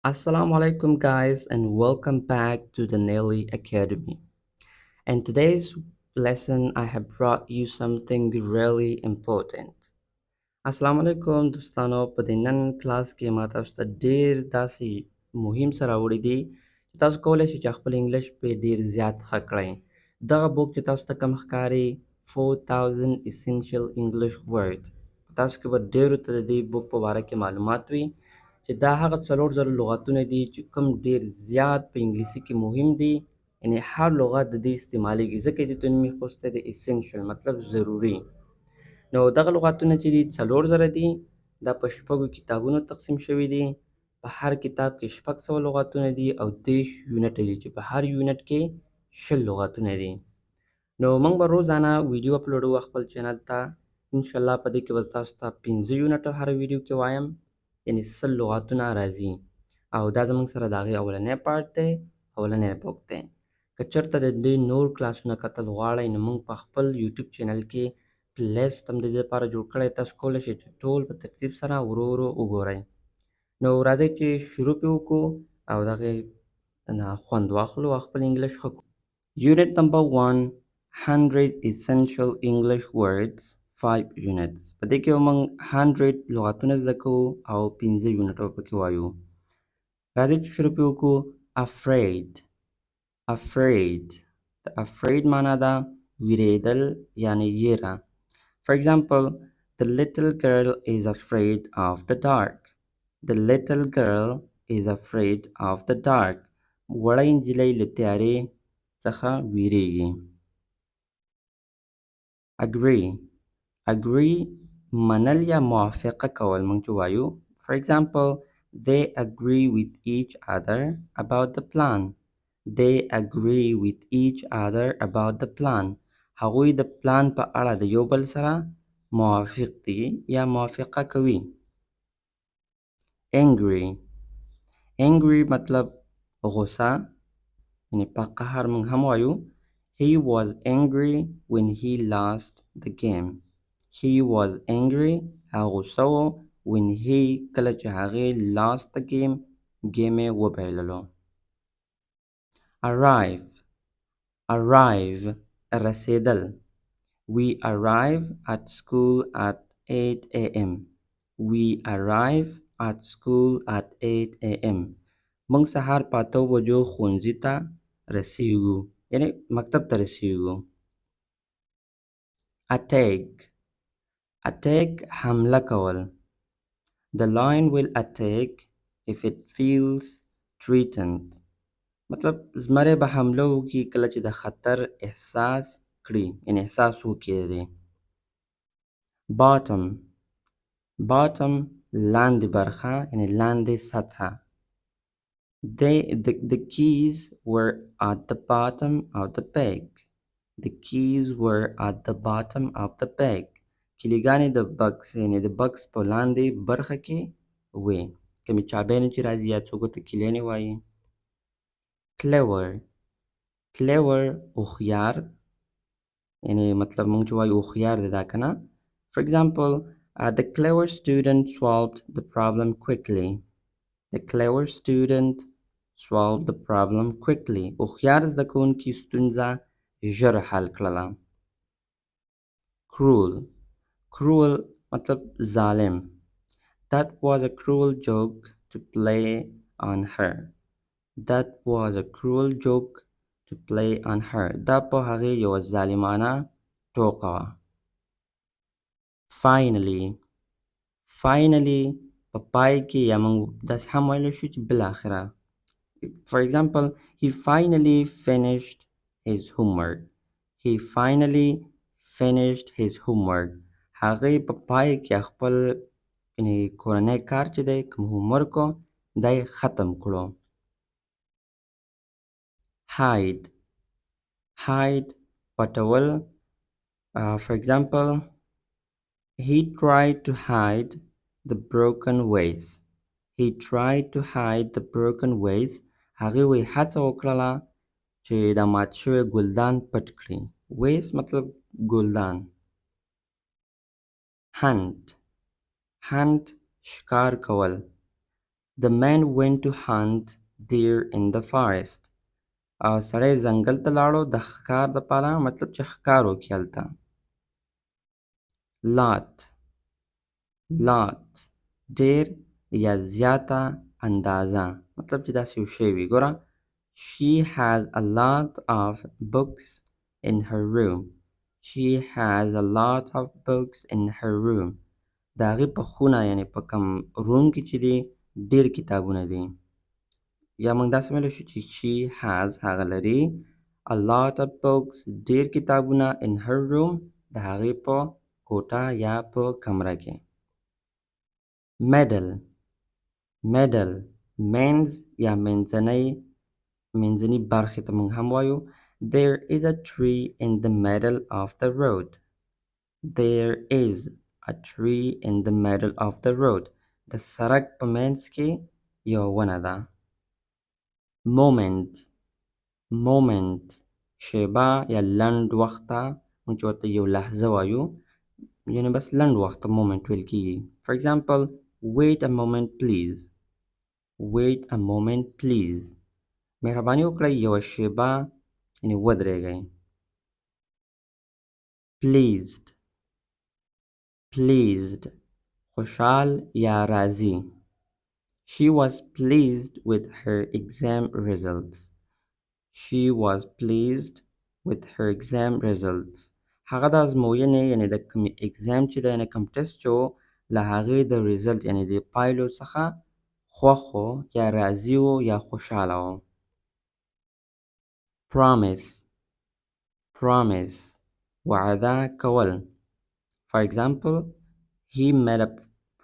Assalamu alaikum, guys, and welcome back to the Nelly Academy. And today's lesson, I have brought you something really important. Assalamu alaikum, دوستانو په دې نن کلاس کې ما تاسو ته ډېر داسې مهم سره وړي دي چې تاسو کولی شئ چې خپل انګلیش په ډېر زیات ښه کړئ. دغه بوک چې تاسو ته کوم ښکاري 4000 Essential English Words. تاسو کې به ډېرو ته د دې بوک په باره کې معلومات وي چې دا هغه 4000 لغاتونه دي چې کوم ډېر زیات په انګلیسي کې مهم دي. یعنې هر لغت د دې استعمالیږي ځکه دې ته نومې خوستی د essential مطلب ضروري. نو دغه لغاتونه چې دي 4000 دي، دا په شپږو کتابونو تقسیم شوي دي. په هر کتاب کې 600 لغاتونه دي او 30 یونټه دي چې په هر یونټ کې 20 لغاتونه دي. نو موږ به روزانه ویډیو اپلوډوو خپل چینل ته. انشاءالله په دې کې به تاسو ته 15 یونټه هر ویډیو کې وایم، یعنې 100 لغاتونه راځي او دا زموږ سره د هغې اولنی پارټ دی، اولنی بوک دی. که چېرته د دې نور کلاسونه کتل غواړئ نو موږ په خپل یوټیوب چینل کې پلیلیسټ هم د دې لپاره جوړ کړی. تاسو کولی شئ چې ټول په ترتیب سره ورو ورو وګورئ. نو راځئ چې شروع پرې وکړو او د هغې نه خوند واخلو او خپل انګلیش ښه کړو. Unit number 1 100 Essential English Words 5 units. په دې کې به موږ 100 لغاتونه زده کوو او 15 یونټه به پکې وایو. راځئ چې شروع پرې وکړو. Afraid Afraid د afraid معنا ده ویرېدل یعنې یېره. For example, the little girl is afraid of the dark. The little girl is afraid of the dark. وړه نجلۍ له تیارې څخه ویریږي. Agree منل یا موافقه کول موږ چې وایو. For example, they agree with each other about the plan. They agree with each other about the plan. هغوی د پلان په اړه د یو بل سره موافق دي یا موافقه کوي. Angry مطلب غصه، یعنی په قهر موږ هم وایو. He was angry when he lost the game. He was angry هغه غصه و when he کله چې هغې lost the game یې وبایللو. Arrive رسیدل. We arrive at school at 8 a.m. We arrive at school at 8 a.m. موږ سهار په 8 بجو ښوونځي ته رسیږو، یعنې مکتب ته رسیږو. Attack حمله کول. The lion will attack if it feels threatened. مطلب زمری به حمله وکړي کله چې د خطر احساس کړي، یعنې احساس وکړي دی. Bottom لاندې برخه، یعنې لاندې سطحه. The keys were at the bottom of the bag. The keys were at the bottom of the bag. کلیګانې د بکس، یعنې د بکس په لاندې برخه کې وې. کومې چابیانې چې راځي یا څوک ورته کلیانې وایي. Clever هوښیار، یعنې مطلب موږ چې وایو هوښیار دی دا که نه. For example, the clever student solved the problem quickly. The clever student solved the problem quickly. هوښیار زده کوونکي ستونزه ژر حل کړله. Cruel مطلب ظالم. That was a cruel joke to play on her. That was a cruel joke to play on her. دا په هغې یوه ظالمانه ټوکه وه. Finally په پای کې یا موږ داسې هم ویلی شو چې بالاخره. For example, he finally finished his homework. He finally finished his homework. هغې په پای کې خپل کورنی کار چې دی کوم هومورک و دا یې ختم کړو. Hide پټول. For example, he tried to hide the broken vase. He tried to hide the broken vase. هغې وی هڅه وکړله چې دا مات شوی ګلدان پټ کړي. ویس مطلب ګلدان. Hunt ښکار کول. The man went to hunt deer in the forest. سړی ځنګل ته لاړو د ښکار دپاره مطلب چې ښکار وکړي هلته. lot lot ډېر یا زیاته اندازه مطلب چې داسې یو شی وي. ګوره she has a lot of books in her room. She has a lot of books in her room. د هغې په خونه یعنې په کوم روم کې چې دی ډېر کتابونه دي. یا موږ داسې ویلی شو چې she has هغه لري a lot of books ډېر کتابونه in her room د هغې په کوټه یا په کمره کې. medal medal منځ یا منځني برخې ته موږ هم وایو. There is a tree in the middle of the road. There is a tree in the middle of the road. د سړک په منځ کې یو ونه ده. moment شیبه یا لنډ وخته موږ چې ورته یو لحظه وایو یعنې بس لنډ وخته moment ویل کېږي. For example, wait a moment please. Wait a moment please. مهرباني وکړئ یوه شیبه یعنې ودرېږئ. pleased pleased خوشحال یا راضي. She was pleased with her exam results. She was pleased with her exam results. هغه د ازموینې یعنې د کوم اگزام چې دی یعنې کوم ټسټ چې و له هغې د ریزلټ یعنې د پایلو څخه خوښ و یا راضي و یا خوشحاله و. promise promise وعده کول. For example, he made a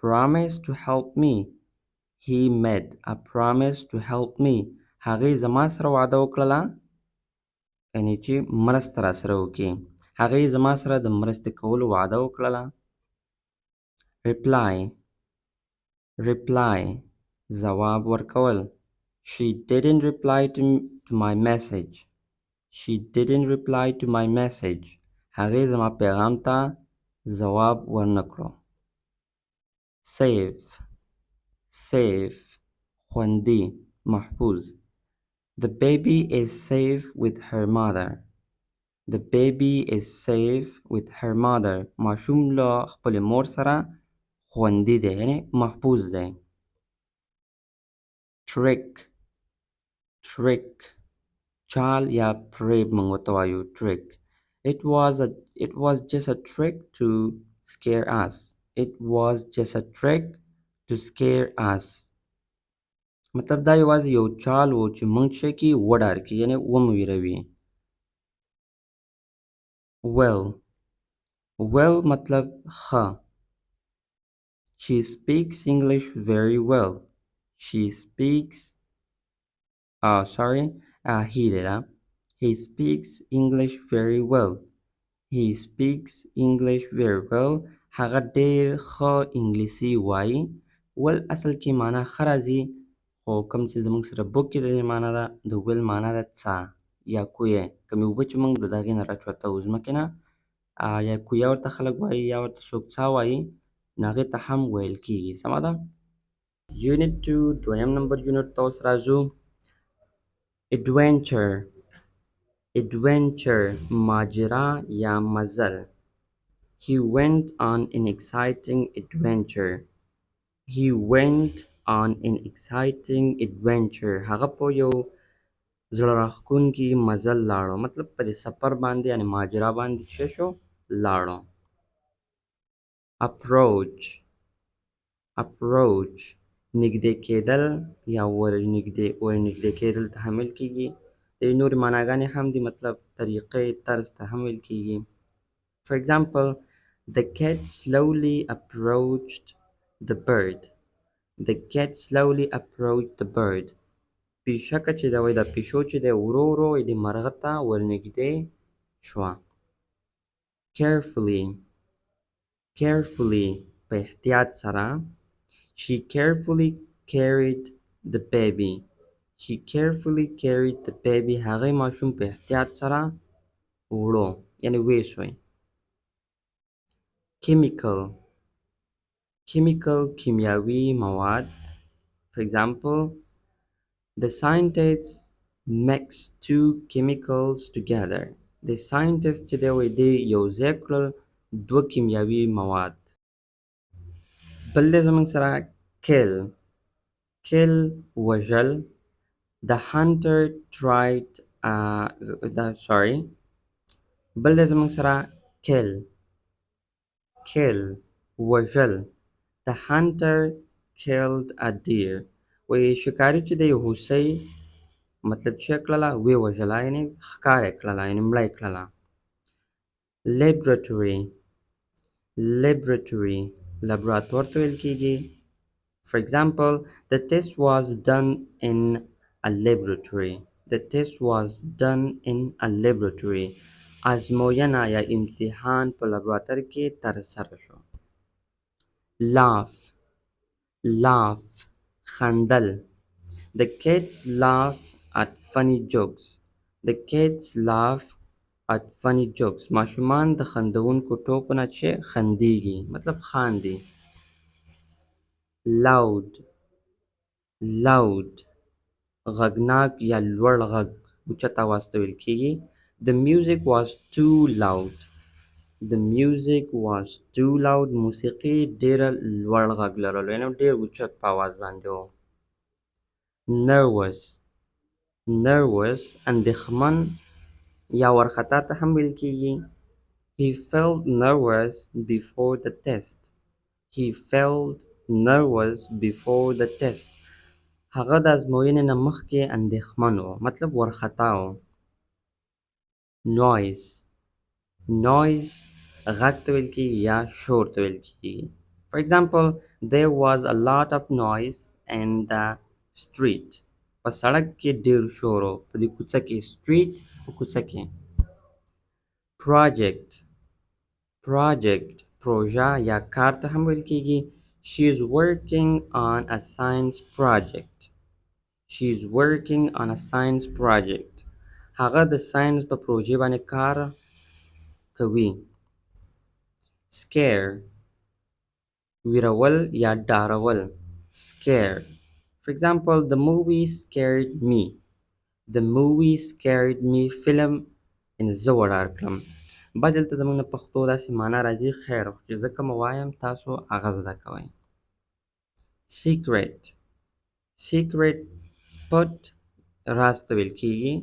promise to help me. He made a promise to help me. هغې زما سره وعده وکړله یعنې چې مرسته را سره وکړي. هغې زما سره د مرستې کولو وعده وکړله. reply ځواب ورکول. She didn't reply to my message. She didn't reply to my message. هغې زما پیغام ته ځواب ورنه کړو. safe خوندي محفوظ. The baby is safe with her mother. The baby is safe with her mother. ماشوم له خپلې مور سره خوندي دی یعنې محفوظ دی. trick چال یا فریب موږ ورته وایو. trick. It was just a trick to scare us. It was just a trick to scare us. مطلب دا یوازې یو چال و چې موږ څه کړي وډار کړي یعنې ومو ویروي. well مطلب ښه. She speaks English very well. She speaks he speaks English very well. He speaks English very well. هغه ډېر ښه انګلیسي وایي. well اصل کې معنا ښه راځي خو کوم چې زموږ سره بوک کې د دې معنا ده د well معنا ده څه یا کویه. کومې اوبه چې موږ د هغې نه راچوتوو ځمکې نه یا کویه ورته خلک وایي یا ورته څوک څا وایي نو هغې ته هم ویل کېږي. سمه ده. unit 2 دویم نمبر یونټ ته اوس راځو. adventure ماجرا یا مزل. He went on an exciting adventure. He went on an exciting adventure. هغه په یو زړه راښکونکي مزل لاړو مطلب په دې سفر باندې یعنې ماجرا باندې څه شو لاړو. approach نږدې کېدل یا ورنږدې کېدل ته هم ویل کېږي. د نورې معناګانې هم دي مطلب طریقې طرز ته هم ویل کېږي. For example, the cat slowly approached the bird. The cat slowly approached the bird. پیشکه چې ده وایي دا پیشو چې دی ورو ورو د مرغه ته ورنږدې شوه. carefully په احتیاط سره. She carefully carried the baby. She carefully carried the baby. هغې ماشوم په احتیاط سره وړو یعنې ویسوی. chemical کیمیاوي مواد. For For example, the scientists mix two chemicals together. The scientists چې دی وایي دی یو ځای کړل دوه کیمیاوي مواد. بل دی زموږ سره kill. Kill وژل. The hunter tried بل دی زموږ سره kill وژل. The hunter killed a deer. وایي شکاري چې دی هوسۍ مطلب چې کړله وی وژله یعنې ښکار یې کړله یعنې مړه یې کړله. Laboratory لابراتوار ته ویل کېږي. For example, the test was done in a laboratory. The test was done in a laboratory. ازموینه یا امتحان په لابراتوار کې ترسره شو. Laugh خندل. The kids laugh at funny jokes. The kids laugh at funny jokes. ماشومان د خندونکو ټوکو نه چې خندېږي مطلب خاندي. Loud غږناک یا لوړ غږ اوچت اواز ته ویل کېږي. The music was too loud. The music was too loud. موسیقي ډېره لوړ غږ لرلو یعنې ډېر اوچت په اواز باندې و. Nervous اندېښمن یا وارخطا ته هم ویل کېږي. He felt nervous before the test. He felt nervous before the test. هغه د ازموینې نه مخکې اندېښمن و مطلب وارخطا و. Noise غږ ته ویل کېږي یا شور ته ویل کېږي. For example, there was a lot of noise in the street. په سړک کې ډېر شور و په دې کوڅه کې. street په کوڅه کې. Project پروژه یا کار ته هم ویل کېږي. She is working on a science project. She is working on a science project. هغه د ساينس په پروژې باندې کار کوي. Scare ویرول یا ډارول. Scare. For example, the movie scared me. The movie scared me. فلم یعنې زه وډار کړم. بعضې دلته زموږ نه پښتو داسې معنا راځي خیر چې زه کومه وایم تاسو هغه زده کوئ. Secret پټ راز ته ویل کېږي.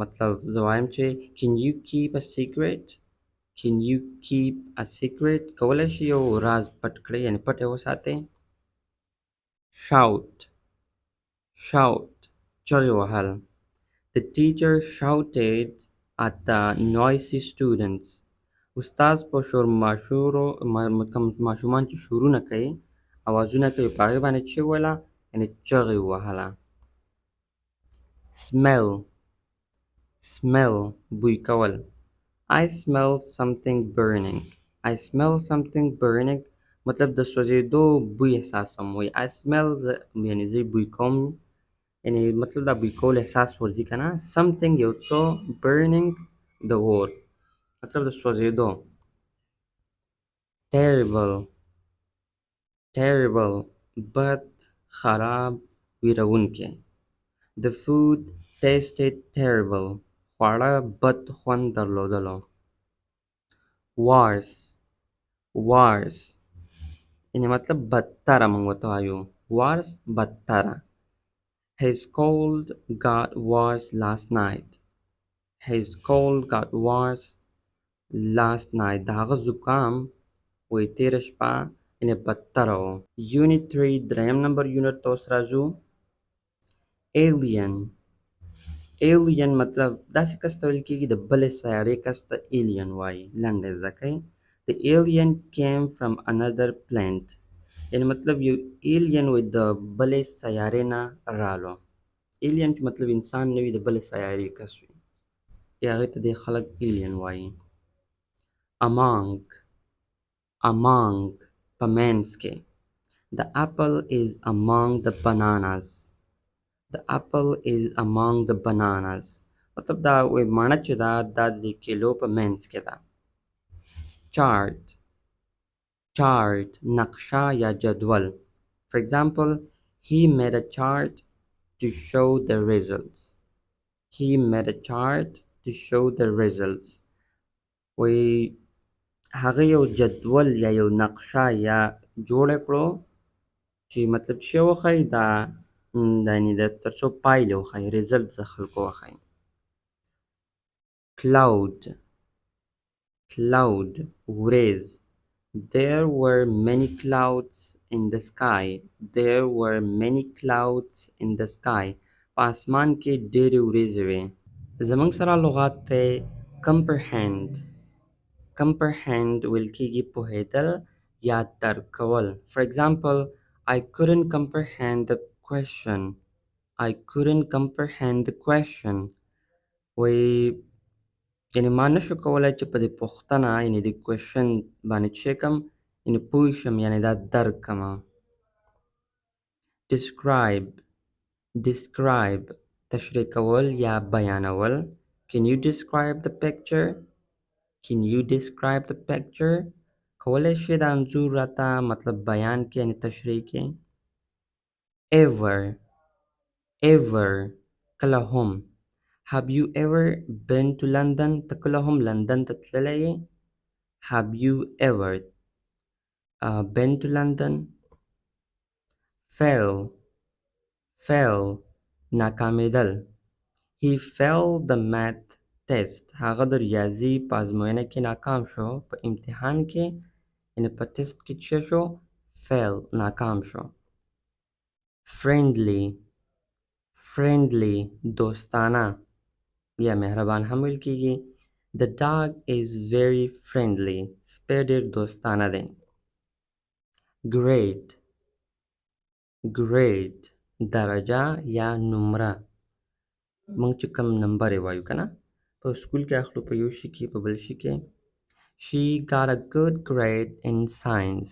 مطلب زه وایم چې can you keep a secret? Can you keep a secret? کولی شي یو راز پټ کړئ یعنې پټ یې وساتئ. Shout چغې وهل. The teacher shouted at the noisy students. استاد په شور ماشورو ماشومان چې شورونه کوي اوازونه کوي په هغې باندې چې وویله یعنې چغې ووهله. Smell بوی کول. I smell something burning. I smell something burning مطلب د سوځېدو بوی احساسوم. وایي I smell یعنې زه بوی کوم یعنې مطلب دا بوی کول احساس ورځي که نه. something یو څه burning د اور مطلب د سوځېدو. Terrible بد خراب ویرونکی. The food tasted terrible. خواړه بد خوند درلودلو. Worse یعنې مطلب بدتره موږ ورته وایو. Worse بدتره. His cold got worse last night. His cold got worse last night. د هغه زکام وایي تېره شپه یعنې بدتره و. Unit 3 دریم نمبر یونټ ته اوس راځو. Alien مطلب داسې کس ته ویل کېږي د بلې سیارې کس ته alien وایي. لنډه یې زده کړئ. The alien came from another planet. یعنې مطلب یو alien وایي د بلې سیارې نه رالو. alien چې مطلب انسان نه وي د بلې سیارې کس وي هغې ته دې خلک alien وایي. Among په منځ کې. The apple is among the bananas. The apple is among the bananas. مطلب دا وایي مڼه چې ده دا د کیلو په منځ کې ده. Chart نقشه یا جدول. For example, He made a chart to show the results. He made a chart to show the results. وی هغه یو جدول یا یو نقشه یا جوړ کړو چې مطلب چې وښایي دا یعنې د تر څو پایلې وښایي ریزلټ د خلکو وښایي. Cloud وریځ. There were many clouds in the sky. There were many clouds in the sky. په اسمان کې ډېرې وریځې وې. زموږ سره لغات دی comprehend ویل کېږي پوهېدل یا درک کول. For example, I couldn't comprehend the question. I couldn't comprehend the question. وی یعنې ما نشو کولی چې په دې پوښتنه یعنې د کوېشن باندې چې کم یعنې پوه شم یعنې دا درک کړمه. describe تشریح کول یا بیانول. Can you describe the picture? Can you describe the picture? کولی شي دا انځور راته مطلب بیان کې یعنې تشریح کې. ever کله هم. Have you ever been to London? ته کله هم لندن ته تللی یې؟ Have you ever been to London? fail ناکامیدل. He failed the math test. هغه د ریاضي په ازموینه کې ناکام شو. په امتحان کې یعنې په ټیسټ کې څه شو؟ fail ناکام شو. friendly دوستانه یا مهربان هم ویل کېږي. The dog is very friendly. سپی ډېر دوستانه دی. grade درجه یا نمره. موږ چې کوم نمبر یې وایو که نه په سکول کې اخلو په یو شي کې په بل شي کې. She got a good grade in science.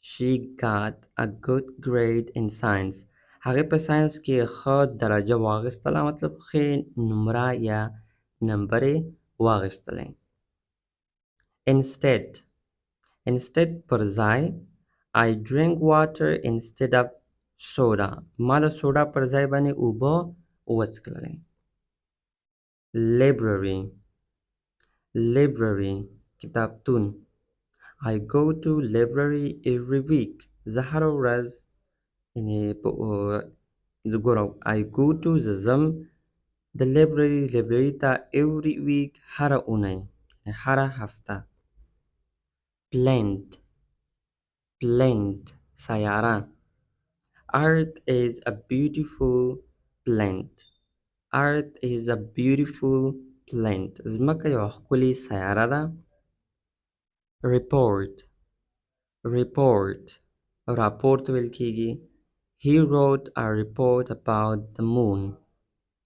She got a good grade in science. هغې په ساینس کې ښه درجه واخیستله مطلب ښې نمره یا نمبر یې واخیستلی. instead پر ځای. I drink water instead of soda. ما د سوډا پر ځای باندې اوبه وڅښلې. library کتابتون. I go to library every week. زه هره ورځ یعنې I go to زه ځم د library ته every week هره اونۍ هره هفته. planet سیاره. Earth is a beautiful planet. Earth is a beautiful planet. ځمکه یوه ښکلې سیاره ده. report راپورت ویل کېږي. He wrote a report about the moon.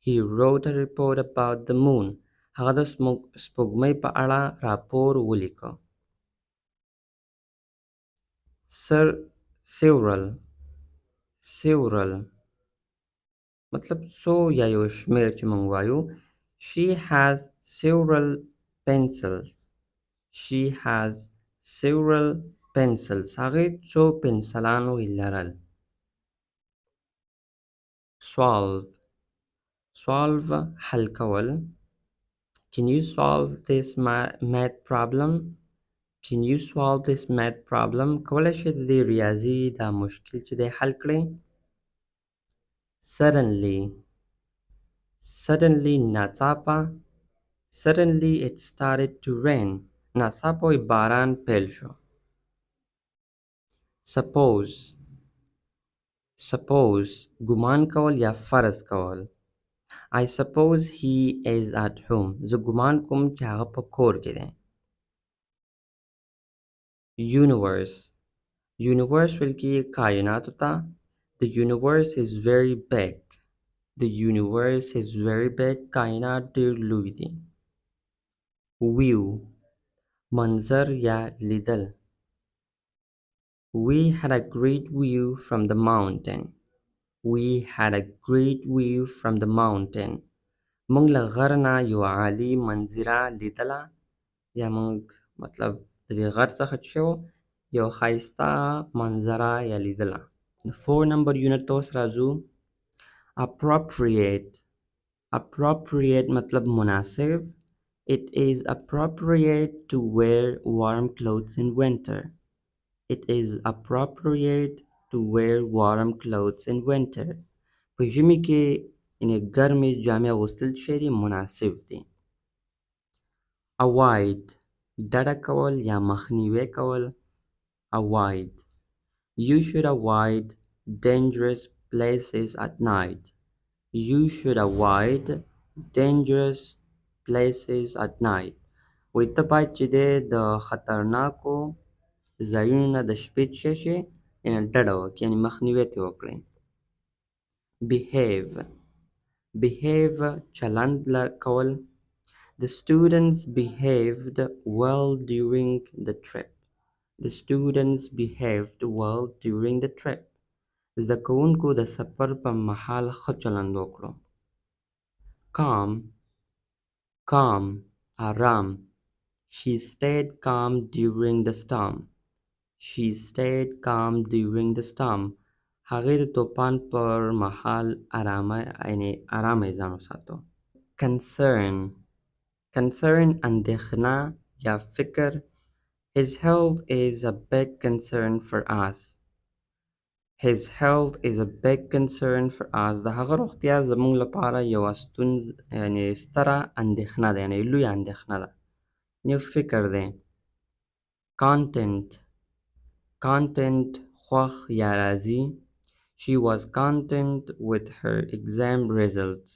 He wrote a report about the moon. هغه د سپوږمۍ په اړه راپور ولیکه. several مطلب څو یا یو شمیر چې موږ وایو. She has several pencils. She has several pencils. هغې څو پنسلان لرل. solve حل کول. Can you solve this math problem? Can you solve this math problem? کولی شئ د دې ریاضي دا مشکل چې دی حل کړئ. suddenly ناڅاپه. Suddenly it started to rain. ناڅاپه باران پیل شو. suppose ګمان کول یا فرض کول. I suppose he is at home. زه ګمان کوم چې هغه په کور کې دی. universe ویل کېږي کائناتو ته. The universe is very big. The universe is very big. کائنات ډېر لوی دی. view منظر یا لیدل. We had a great view from the mountain. We had a great view from the mountain. موږ له غر نه یو عالي منظره لیدله یا موږ مطلب د دې غر څخه چې یو ښایسته منظره یا لیدله. د 4 نمبر یونټ ته اوس راځو. appropriate. appropriate مطلب مناسب. It is appropriate to wear warm clothes in winter. It is appropriate to wear warm clothes in winter. په ژمي کې یعنې ګرمې جامې اغوستل چې دي مناسب دي. avoid ډډه کول یا مخنیوی کول. avoid. You should avoid dangerous places at night. You should avoid dangerous places at night. وایي ته باید چې دی د خطرناکو ځایونو نه د شپې څه شي یعنې ډډه وکړي یعنې مخنیوی ترې وکړئ. behave. behave چلند کول. The students behaved well during the trip. The students behaved well during the trip. زده کوونکو د سفر په مهال ښه چلند وکړو. calm. calm آرام. She stayed calm during the storm. She stayed calm during the storm. هغې د طوفان پر مهال آرامه ځان وساتو. concern. concern اندېښنه یا فکر. His health is a big concern for us. His health is a big concern for us. د هغه روغتیا زموږ لپاره یوه یعنې ستره اندېښنه ده یعنې لویه اندېښنه ده یو فکر دی. content. content خوښ یا راضي. She was content with her exam results.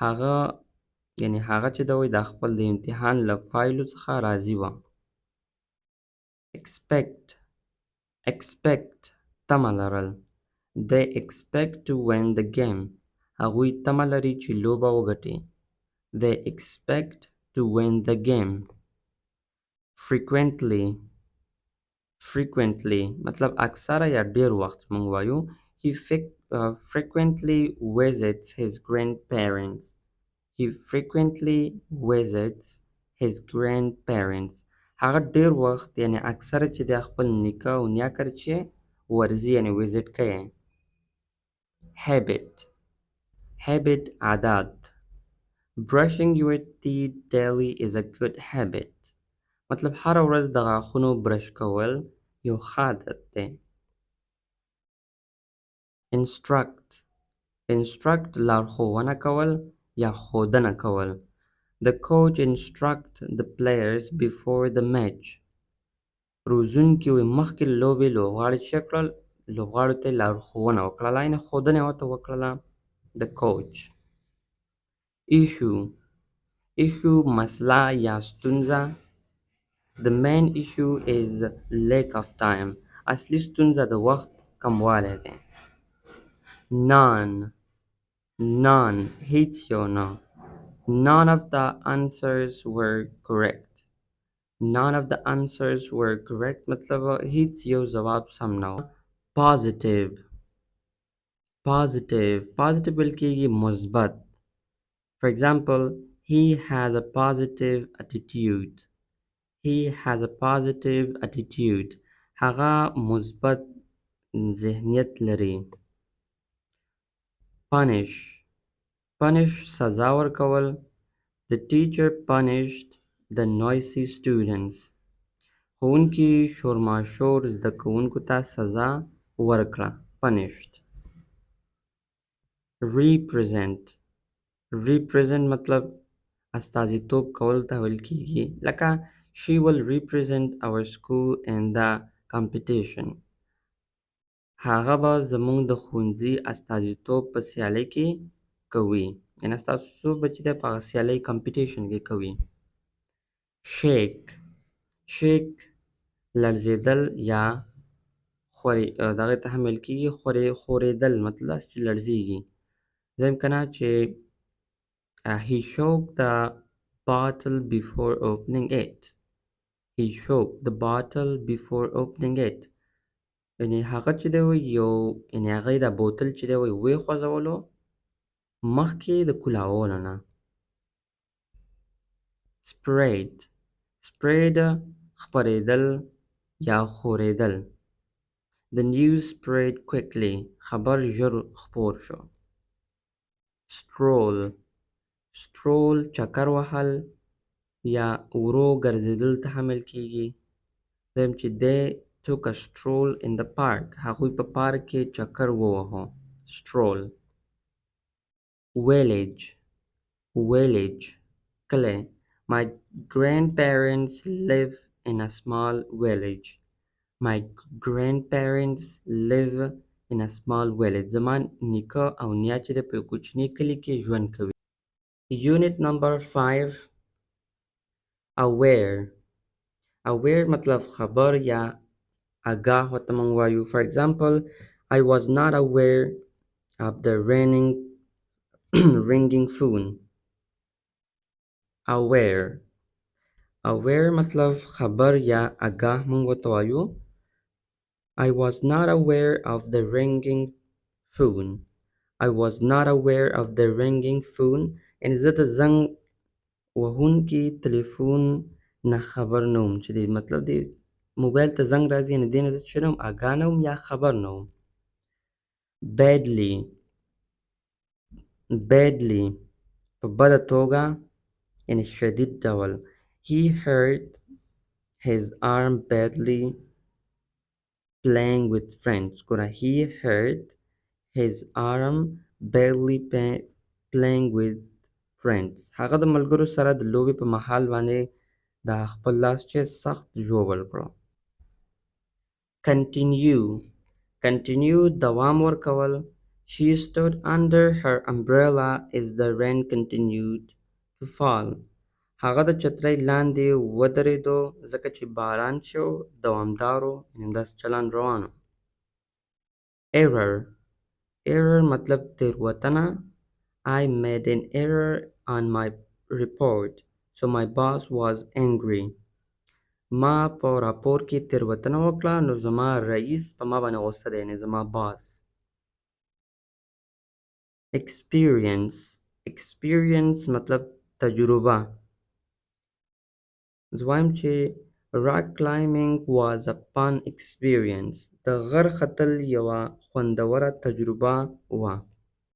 هغه یعنې هغه چې ده وایي د خپل د امتحان له پایلو څخه راضي وه. expect. expect تمه لرل. They expect to win the game. هغوی تمه لري چې لوبه وګټي. They expect to win the game. frequently. frequently مطلب اکثره یا ډیر وخت موږ وایو. He frequently visits his grandparents. He frequently visits his grandparents. هغه ډیر وخت یعنی اکثره چې د خپل نیکه او نیا کره چې ورځي یعنی ویزیټ کوي. habit. habit عادت. brushing your teeth daily is a good habit. مطلب هر ورځ د غاښونو برش کول یو ښه عادت دی. instruct. instruct لارښوونه کول یا ښودنه کول. The coach instruct the players before the match. روزونکي وایي مخکې له لوبې لوبغاړي څه کړل لوبغاړو ته یې لارښوونه وکړله یعنې ښودنه یې ورته وکړله. The coach. issue. issue مسله یا ستونزه. The main issue is lack of time. اصلي ستونزه د وخت کموالی دی. none. none هیڅ یو نه. None of the answers were correct. None of the answers were correct مطلب هیڅ یو جواب سم نه و. positive. positive. positive ویل کېږي مثبت. For example, he has a positive attitude. He has a positive attitude. هغه مثبت ذهنیت لري. punish. punish سزا ورکول. The teacher punished the noisy students. ښوونکي شورماشور زده کوونکو ته سزا ورکړه. punished. represent. represent مطلب استازیتوب کول ته ویل کېږي لکه she will represent our school in the competition. هغه به زموږ د ښوونځي استازیتوب په سیالۍ کې کوي یعنې ستاسو به چې دی په هغه سیالۍ کمپیټیشن کې کوي. shake. shake لړزېدل یا دغې ته هم ویل کېږي ښورېدل مطلب چې لړزېږي. زه کنه چې he shook the bottle before opening it. He shook the bottle before opening it. یعنې هغه چې دی یو یعنې هغه د بوتل چې دی ویې مخکې د کولاولو نه. spread. spread خپرېدل یا خورېدل. The news spread quickly. خبر ژر خپور شو. Stroll. Stroll چکر وهل یا ورو ګرځېدل ته حمل کیږي. دویم چې they took a stroll in the park. هغوی په پارک کې چکر ووهه. Stroll. Village. Village. کلی. My grandparents live in a small village. My grandparents live in a small village. زما نیکه او نیا چې د په کوچني کلی کې ژوند کوي. Unit number 5. Aware. Aware مطلب خبر یا آگاه ورته موږ وایو. For example, I was not aware of the ringing phone. Aware. Aware مطلب خبر یا آگاه موږ ورته وایو. I was not aware of the ringing phone. I was not aware of the ringing phone. یعنې زه د زنګ وهونکي تلیفون نه خبر نه وم چې دی مطلب دی موبایل ته زنګ راځي یعنې دې نه زه څه نه وم آګاه نه وم یا خبر نه وم. Badly. Badly په بده توګه یعنې شدید ډول. He hurt his arm badly playing with friends. ګوره he hurt his arm badly playing with friends. هغه د ملګرو سره د لوبې په مهال باندې د خپل لاس چې سخت ژوبل کړو. Continue. Continue دوام ورکول. She stood under her umbrella as the rain continued to fall. هغه د چترۍ لاندې ودرېدو ځکه چې باران چې و دوامدارو یعنې همداسې چلند روانو. Error. Error مطلب تېروتنه. I made an error on my report, so my boss was angry. ما په راپور کې تېروتنه وکړه نو زما رئیس په ما باندې غوسه دی یعنې زما باس. Experience. Experience مطلب تجربه. زه وایم چې rock climbing was a fun experience. د غر ختل یوه خوندوره تجربه وه.